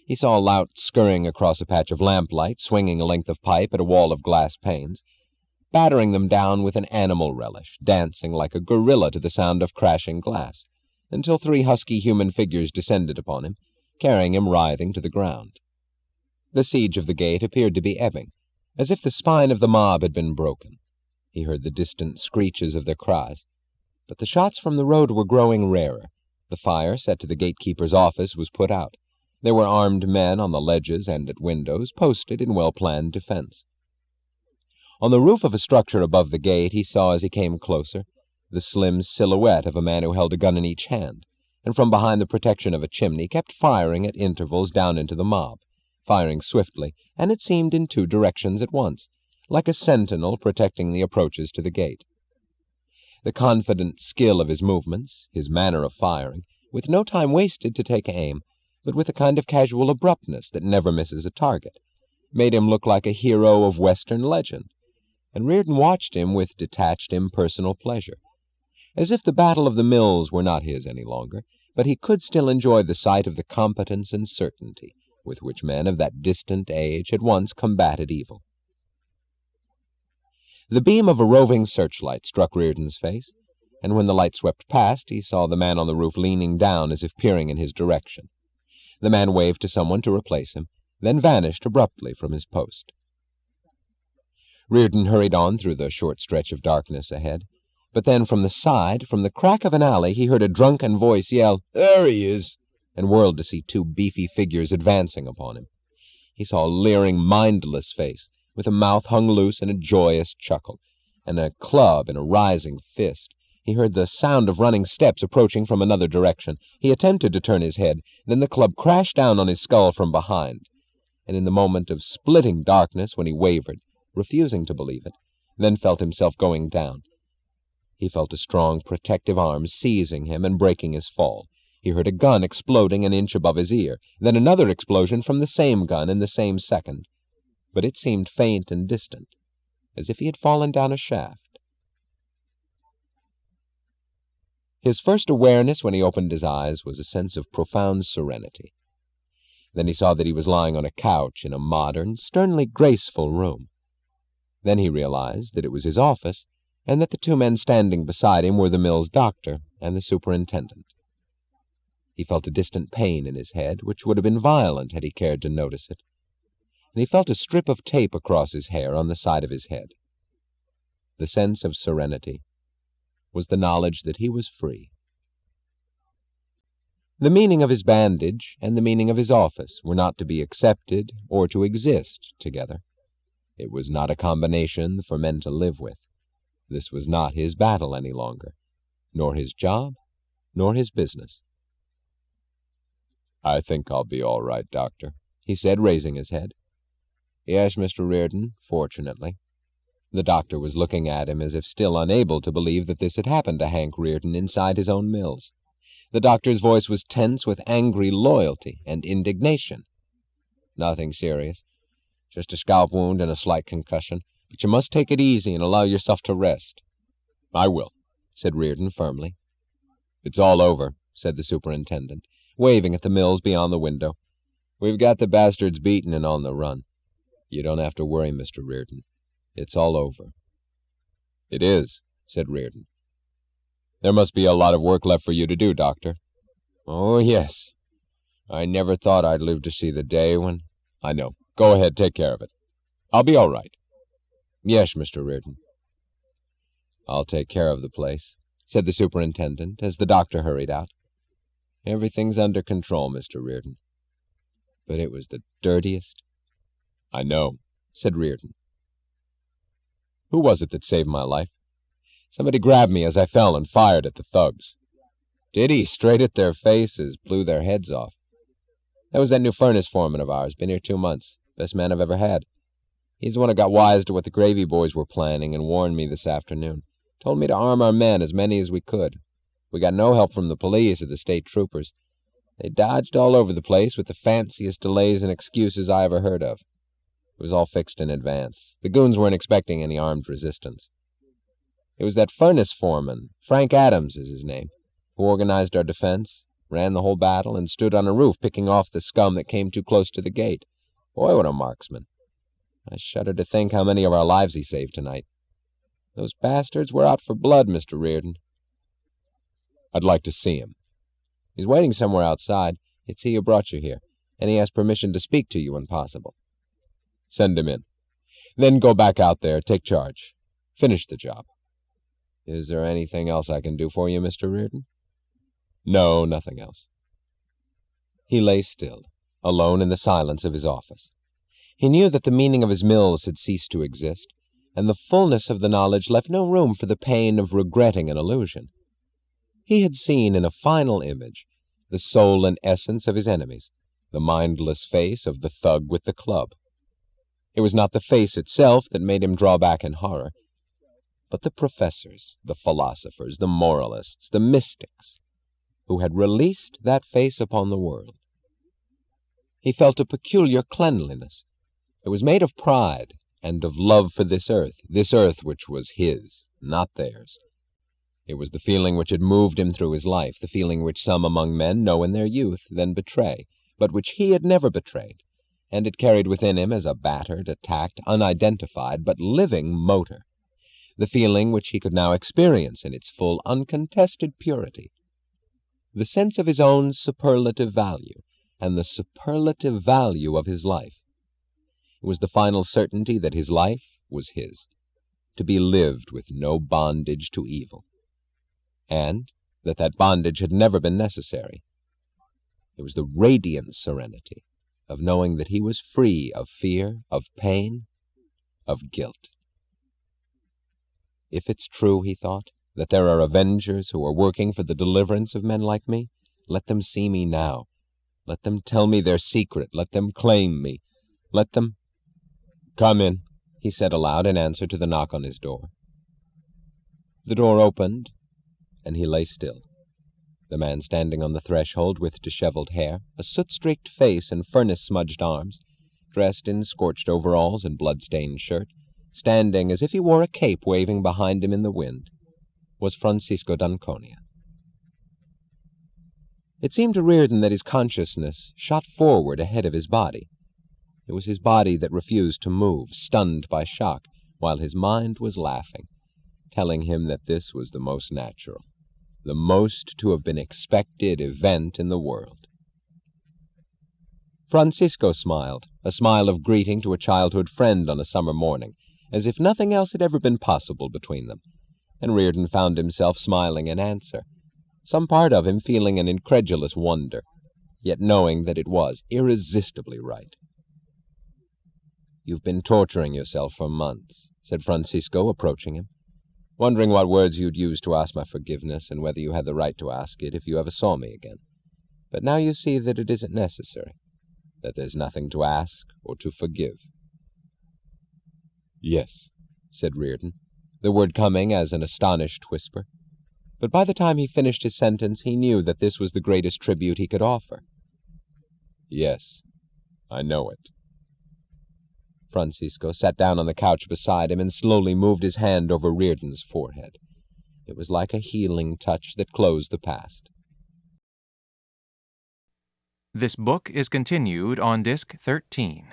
He saw a lout scurrying across a patch of lamplight, swinging a length of pipe at a wall of glass panes, battering them down with an animal relish, dancing like a gorilla to the sound of crashing glass, until 3 husky human figures descended upon him, carrying him writhing to the ground. The siege of the gate appeared to be ebbing, as if the spine of the mob had been broken. He heard the distant screeches of their cries. But the shots from the road were growing rarer. The fire set to the gatekeeper's office was put out. There were armed men on the ledges and at windows, posted in well-planned defense. On the roof of a structure above the gate he saw, as he came closer, the slim silhouette of a man who held a gun in each hand, and from behind the protection of a chimney kept firing at intervals down into the mob, firing swiftly, and it seemed in 2 directions at once, like a sentinel protecting the approaches to the gate. The confident skill of his movements, his manner of firing, with no time wasted to take aim, but with a kind of casual abruptness that never misses a target, made him look like a hero of Western legend, and Reardon watched him with detached, impersonal pleasure, as if the Battle of the Mills were not his any longer, but he could still enjoy the sight of the competence and certainty with which men of that distant age had once combated evil. The beam of a roving searchlight struck Reardon's face, and when the light swept past, he saw the man on the roof leaning down as if peering in his direction. The man waved to someone to replace him, then vanished abruptly from his post. Reardon hurried on through the short stretch of darkness ahead, but then from the side, from the crack of an alley, he heard a drunken voice yell, "There he is!" and whirled to see 2 beefy figures advancing upon him. He saw a leering, mindless face, with a mouth hung loose in a joyous chuckle, and a club in a rising fist. He heard the sound of running steps approaching from another direction. He attempted to turn his head, then the club crashed down on his skull from behind, and in the moment of splitting darkness when he wavered, refusing to believe it, then felt himself going down. He felt a strong, protective arm seizing him and breaking his fall. He heard a gun exploding an inch above his ear, then another explosion from the same gun in the same second, but it seemed faint and distant, as if he had fallen down a shaft. His first awareness when he opened his eyes was a sense of profound serenity. Then he saw that he was lying on a couch in a modern, sternly graceful room. Then he realized that it was his office, and that the 2 men standing beside him were the Mills doctor and the superintendent. He felt a distant pain in his head, which would have been violent had he cared to notice it, and he felt a strip of tape across his hair on the side of his head. The sense of serenity was the knowledge that he was free. The meaning of his bandage and the meaning of his office were not to be accepted or to exist together. It was not a combination for men to live with. This was not his battle any longer, nor his job, nor his business. "I think I'll be all right, Doctor," he said, raising his head. "Yes, Mr. Reardon, fortunately." The doctor was looking at him as if still unable to believe that this had happened to Hank Reardon inside his own mills. The doctor's voice was tense with angry loyalty and indignation. "Nothing serious. Just a scalp wound and a slight concussion, but you must take it easy and allow yourself to rest." "I will," said Reardon firmly. "It's all over," said the superintendent, waving at the mills beyond the window. "We've got the bastards beaten and on the run. You don't have to worry, Mr. Reardon. It's all over." "It is," said Reardon. "There must be a lot of work left for you to do, Doctor." "Oh, yes. I never thought I'd live to see the day when—" "I know. Go ahead, take care of it. I'll be all right." "Yes, Mr. Reardon." "I'll take care of the place," said the superintendent as the doctor hurried out. "Everything's under control, Mr. Reardon. But it was the dirtiest—" "I know," said Reardon. "Who was it that saved my life? Somebody grabbed me as I fell and fired at the thugs." "Did he? Straight at their faces, blew their heads off. That was that new furnace foreman of ours, been here 2 months. Best man I've ever had. He's the one who got wise to what the Gravy boys were planning and warned me this afternoon. Told me to arm our men, as many as we could. We got no help from the police or the state troopers. They dodged all over the place with the fanciest delays and excuses I ever heard of. It was all fixed in advance. The goons weren't expecting any armed resistance. It was that furnace foreman, Frank Adams is his name, who organized our defense. ran the whole battle, and stood on a roof picking off the scum that came too close to the gate. Boy, what a marksman. I shudder to think how many of our lives he saved tonight. Those bastards were out for blood, Mr. Reardon." "I'd like to see him." "He's waiting somewhere outside. It's he who brought you here, and he has permission to speak to you when possible." "Send him in. Then go back out there, take charge. Finish the job." "Is there anything else I can do for you, Mr. Reardon?" "No, nothing else." He lay still, alone in the silence of his office. He knew that the meaning of his mills had ceased to exist, and the fullness of the knowledge left no room for the pain of regretting an illusion. He had seen in a final image the soul and essence of his enemies, the mindless face of the thug with the club. It was not the face itself that made him draw back in horror, but the professors, the philosophers, the moralists, the mystics, who had released that face upon the world. He felt a peculiar cleanliness. It was made of pride and of love for this earth which was his, not theirs. It was the feeling which had moved him through his life, the feeling which some among men know in their youth, then betray, but which he had never betrayed, and it carried within him as a battered, attacked, unidentified, but living motor, the feeling which he could now experience in its full, uncontested purity, the sense of his own superlative value, and the superlative value of his life. It was the final certainty that his life was his, to be lived with no bondage to evil, and that bondage had never been necessary. It was the radiant serenity of knowing that he was free of fear, of pain, of guilt. If it's true, he thought, that there are avengers who are working for the deliverance of men like me, let them see me now. Let them tell me their secret. Let them claim me. Let them— "Come in," he said aloud in answer to the knock on his door. The door opened, and he lay still. The man standing on the threshold with disheveled hair, a soot-streaked face and furnace-smudged arms, dressed in scorched overalls and blood-stained shirt, standing as if he wore a cape waving behind him in the wind, was Francisco d'Anconia. It seemed to Reardon that his consciousness shot forward ahead of his body. It was his body that refused to move, stunned by shock, while his mind was laughing, telling him that this was the most natural, the most to have been expected event in the world. Francisco smiled, a smile of greeting to a childhood friend on a summer morning, as if nothing else had ever been possible between them, and Reardon found himself smiling in answer, some part of him feeling an incredulous wonder, yet knowing that it was irresistibly right. "You've been torturing yourself for months," said Francisco, approaching him, "wondering what words you'd use to ask my forgiveness, and whether you had the right to ask it if you ever saw me again. But now you see that it isn't necessary, that there's nothing to ask or to forgive." "Yes," said Reardon, the word coming as an astonished whisper. But by the time he finished his sentence, he knew that this was the greatest tribute he could offer. "Yes, I know it." Francisco sat down on the couch beside him and slowly moved his hand over Reardon's forehead. It was like a healing touch that closed the past. This book is continued on Disc 13.